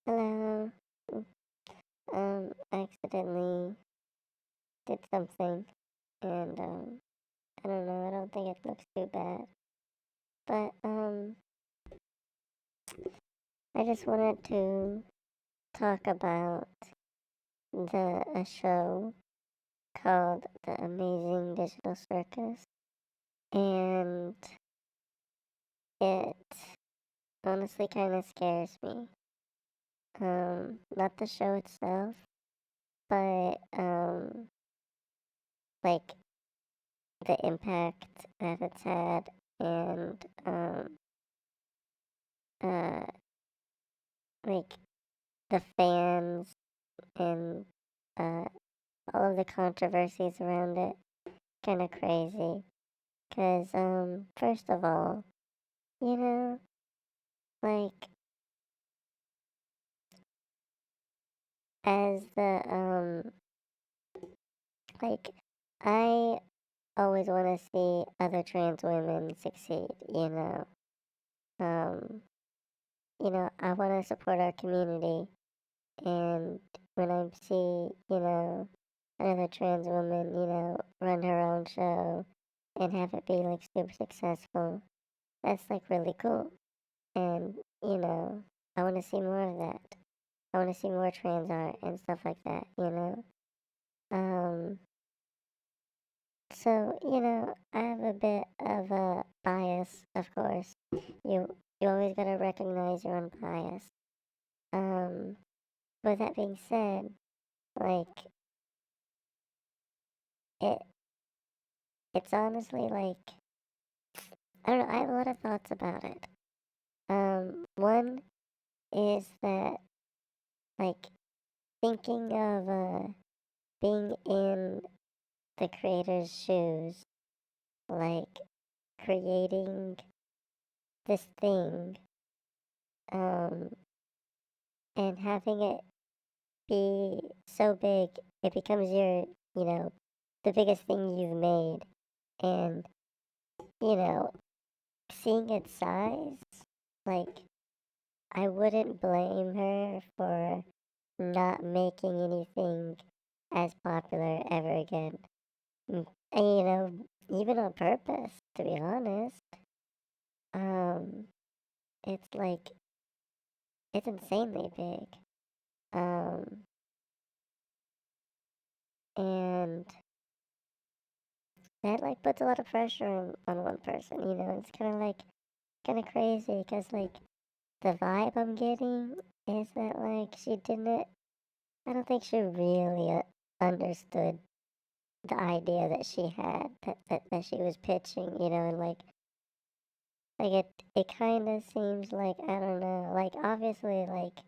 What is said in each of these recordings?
Hello. I accidentally did something, and I don't know. I don't think it looks too bad, but I just wanted to talk about a show called The Amazing Digital Circus, and it honestly kind of scares me. Not the show itself, but like the impact that it's had, and uh, like the fans and uh, all of the controversies around it. Kind of crazy. Because, first of all, you know, like, as like, I always want to see other trans women succeed, Um, I want to support our community, and when I see, another trans woman, run her own show and have it be like super successful, that's like really cool. And, I want to see more of that. I want to see more trans art and stuff like that. Um, so, I have a bit of a bias, of course. You always gotta recognize your own bias. Um, with that being said, like, it, it's honestly like, I don't know, I have a lot of thoughts about it. One is that, like, thinking of, being in the creator's shoes, like creating this thing, um, and having it be so big, it becomes the biggest thing you've made. And, you know, seeing its size, like, I wouldn't blame her for not making anything as popular ever again. And, even on purpose, to be honest. Um, it's like, it's insanely big. Um, and that like puts a lot of pressure on one person. It's kind of crazy because like the vibe I'm getting is that like I don't think she really understood the idea that she had, that she was pitching, and like it kind of seems like, I don't know, like obviously like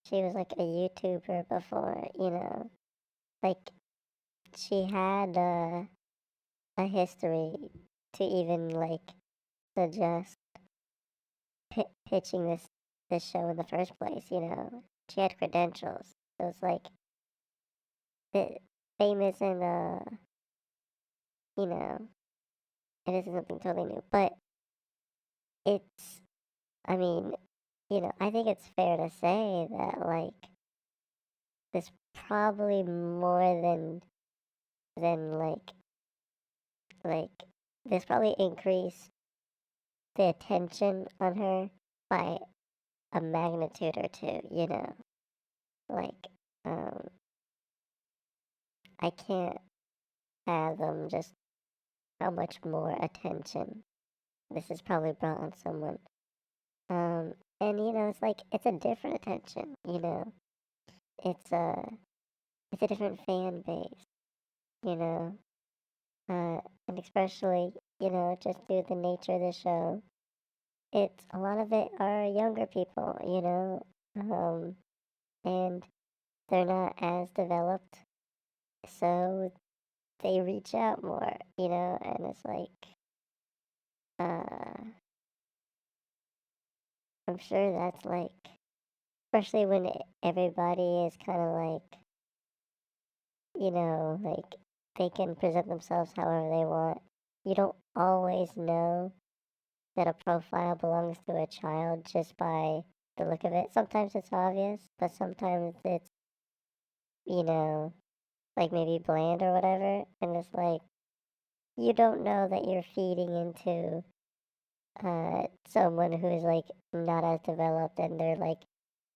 she was like a YouTuber before. Like she had a history to even like suggest pitching this show in the first place. She had credentials. So it's like the famous, and you know it isn't something totally new, but it's, I mean, I think it's fair to say that like this probably more than like this probably increased the attention on her by a magnitude or two. Like, um, I can't fathom just how much more attention this has probably brought on someone. And it's like it's a different attention. It's a different fan base, you know. And especially, just due to the nature of the show, it's a lot of it are younger people. And they're not as developed, so they reach out more. And it's like, uh, I'm sure that's like, especially when everybody is kind of like they can present themselves however they want. You don't always know that a profile belongs to a child just by the look of it. Sometimes it's obvious, but sometimes it's, you know, like maybe bland or whatever, and it's like you don't know that you're feeding into someone who is like not as developed and they're like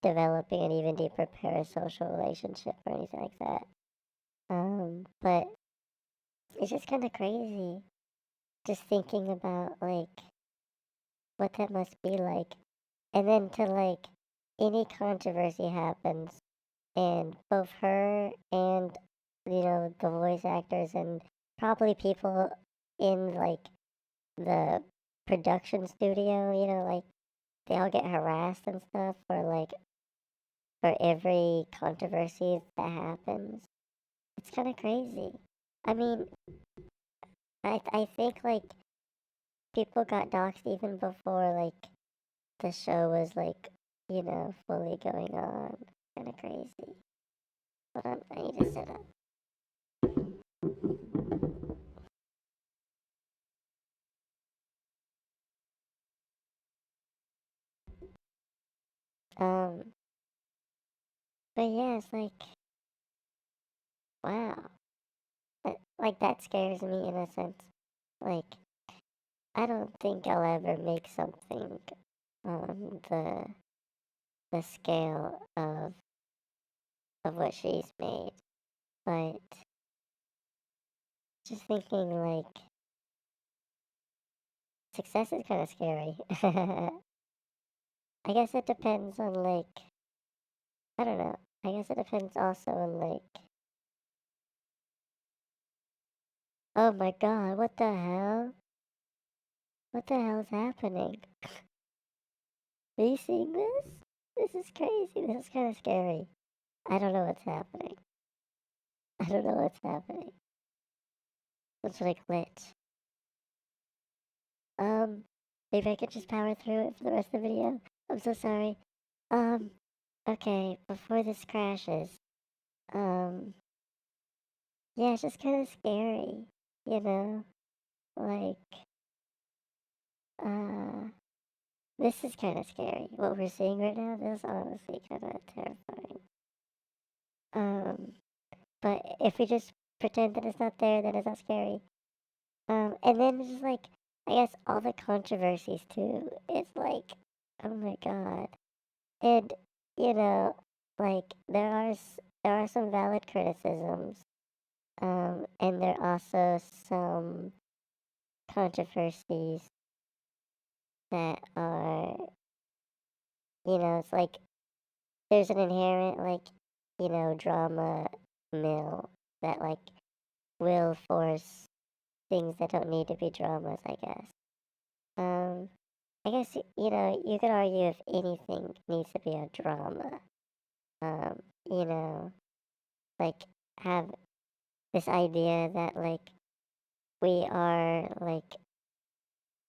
developing an even deeper parasocial relationship or anything like that. But it's just kind of crazy just thinking about like what that must be like. And then to like any controversy happens and both her and the voice actors and probably people in like the production studio, like they all get harassed and stuff for every controversy that happens. It's kind of crazy. I mean, I think like people got doxxed even before like the show was like fully going on. Kind of crazy. Hold on, I need to sit up. Um, but yeah, it's like wow, like that scares me in a sense. Like I don't think I'll ever make something on the scale of what she's made, but just thinking like success is kind of scary. I guess it depends on like I don't know. I guess it depends also on like oh my god, what the hell? What the hell is happening? Are you seeing this? This is crazy. This is kind of scary. I don't know what's happening. I don't know what's happening. It's like glitch. Um, maybe I could just power through it for the rest of the video. I'm so sorry. Um, okay, before this crashes, um, yeah, it's just kind of scary, you know? Like, uh, this is kind of scary. What we're seeing right now, this is honestly kind of terrifying. Um, but if we just pretend that it's not there, then it's not scary. And then it's just like, I guess all the controversies too. It's like, oh my god. And like there are some valid criticisms, and there are also some controversies that are, it's like there's an inherent like, drama mill that like will force things that don't need to be dramas, I guess. Um, I guess you could argue if anything needs to be a drama. Um, you know, like have this idea that like we are like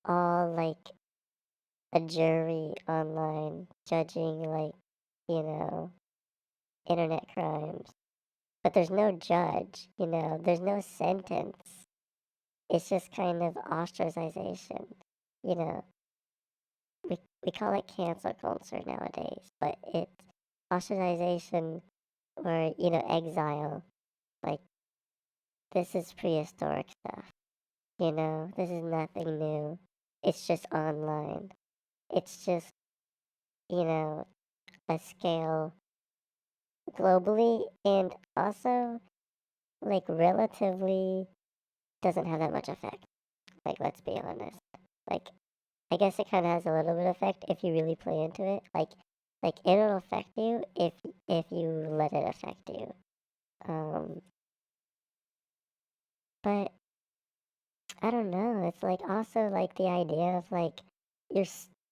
all like a jury online judging like you know internet crimes, but there's no judge, there's no sentence. It's just kind of ostracization, you know we call it cancel culture nowadays, but it's ostracization or exile. Like this is prehistoric stuff. This is nothing new. It's just online. It's just, you know, a scale globally and also like relatively doesn't have that much effect. Like let's be honest. Like I guess it kind of has a little bit of effect if you really play into it. Like it'll affect you if you let it affect you. Um, but I don't know. It's like also like the idea of like your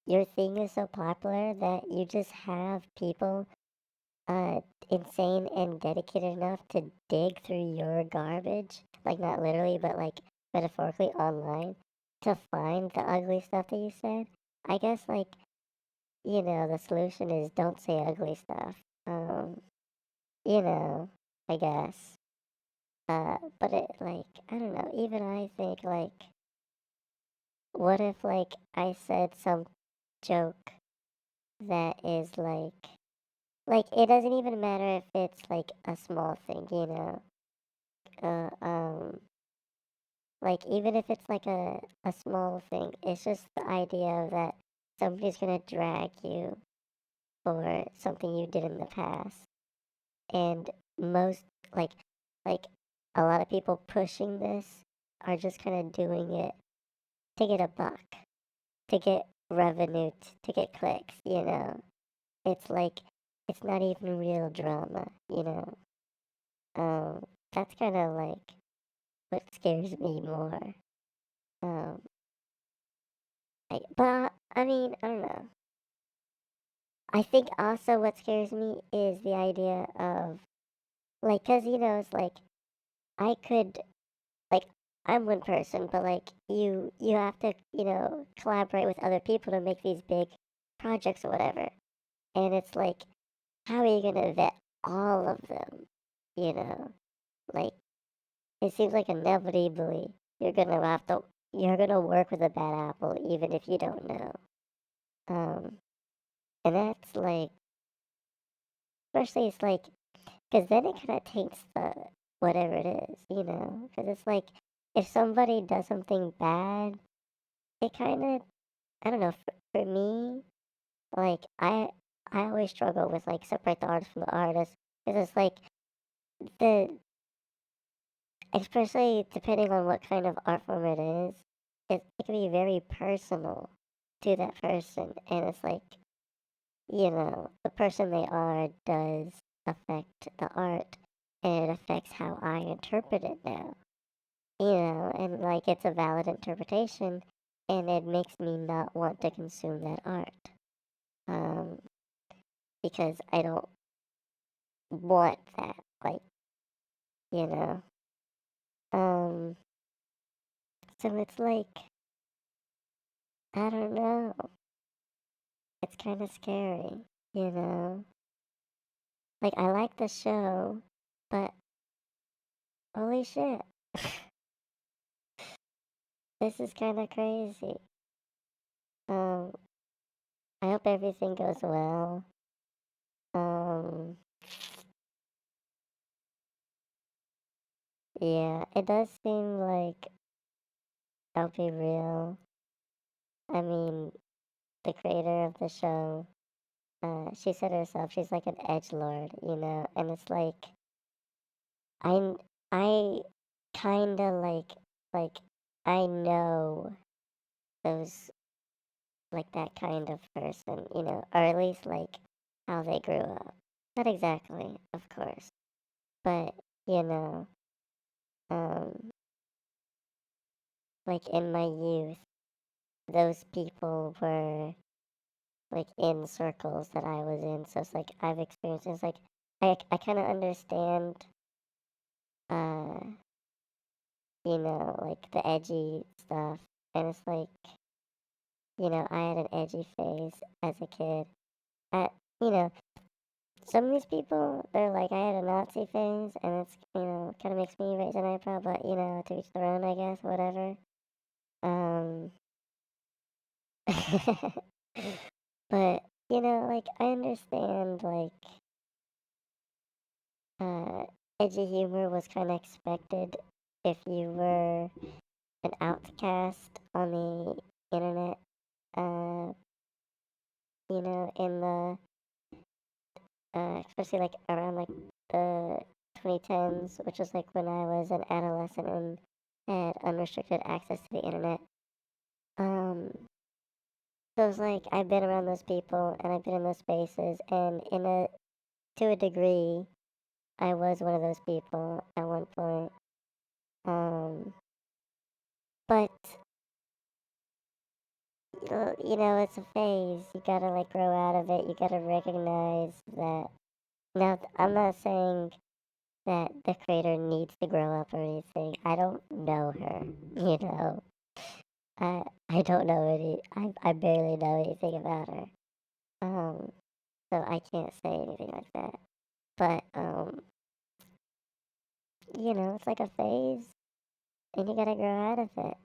your thing is so popular that you just have people uh insane and dedicated enough to dig through your garbage, like not literally but like metaphorically online to find the ugly stuff that you said. I guess like, the solution is don't say ugly stuff. Um, you know, I guess. But it like I don't know, even I think like what if like I said some joke that is like it doesn't even matter if it's like a small thing, you know. Uh, um, like even if it's like a small thing, it's just the idea that somebody's gonna drag you for something you did in the past, and most like like a lot of people pushing this are just kind of doing it to get a buck, to get revenue, to get clicks, you know. It's like it's not even real drama, you know. Um, that's kind of like what scares me more. Um, but I mean, I don't know. I think also what scares me is the idea of like, cause you know, it's like I could like I'm one person, but like you have to collaborate with other people to make these big projects or whatever, and it's like how are you gonna vet all of them? You know, like it seems like inevitably you're gonna work with a bad apple even if you don't know. Um, and that's like especially it's like because then it kind of taints the whatever it is, you know, because it's like if somebody does something bad, it kind of I don't know for me like I always struggle with like separate the artist from the artist because it's like the especially depending on what kind of art form it is, it can be very personal to that person. And it's like, you know, the person they are does affect the art and it affects how I interpret it now. You know, and like it's a valid interpretation and it makes me not want to consume that art. Um, because I don't want that. Like, you know. Um, so it's like, I don't know. It's kind of scary, you know? Like, I like the show, but holy shit, this is kind of crazy. Um, I hope everything goes well. Um, yeah, it does seem like I'll be real. I mean, the creator of the show, she said herself, she's like an edge lord, you know? And it's like, I'm, I kind of like, I know those like that kind of person, you know, or at least like how they grew up. Not exactly, of course, but you know, um, like in my youth, those people were like in circles that I was in. So it's like I've experienced. It's like I kind of understand, uh, you know, like the edgy stuff, and it's like you know I had an edgy phase as a kid. I, you know, some of these people, they're like, I had a Nazi phase, and it's, you know, kind of makes me raise an eyebrow, but, you know, to each their own, I guess, whatever. Um, but, you know, like, I understand, like, uh, edgy humor was kind of expected if you were an outcast on the internet, uh, you know, in the, especially, like, around, like, the 2010s, which was, like, when I was an adolescent and had unrestricted access to the internet. Um, so it's like I've been around those people and I've been in those spaces, and to a degree, I was one of those people at one point. Um, but you know, it's a phase. You gotta like grow out of it. You gotta recognize that. Now, I'm not saying that the creator needs to grow up or anything. I don't know her, you know. I don't know I barely know anything about her. Um, so I can't say anything like that. But you know, it's like a phase and you gotta grow out of it.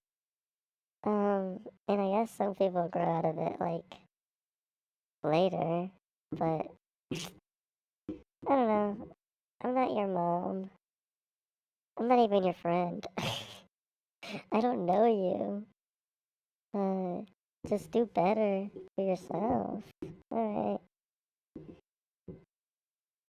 And I guess some people grow out of it like later, but I don't know. I'm not your mom. I'm not even your friend. I don't know you. Just do better for yourself. Alright.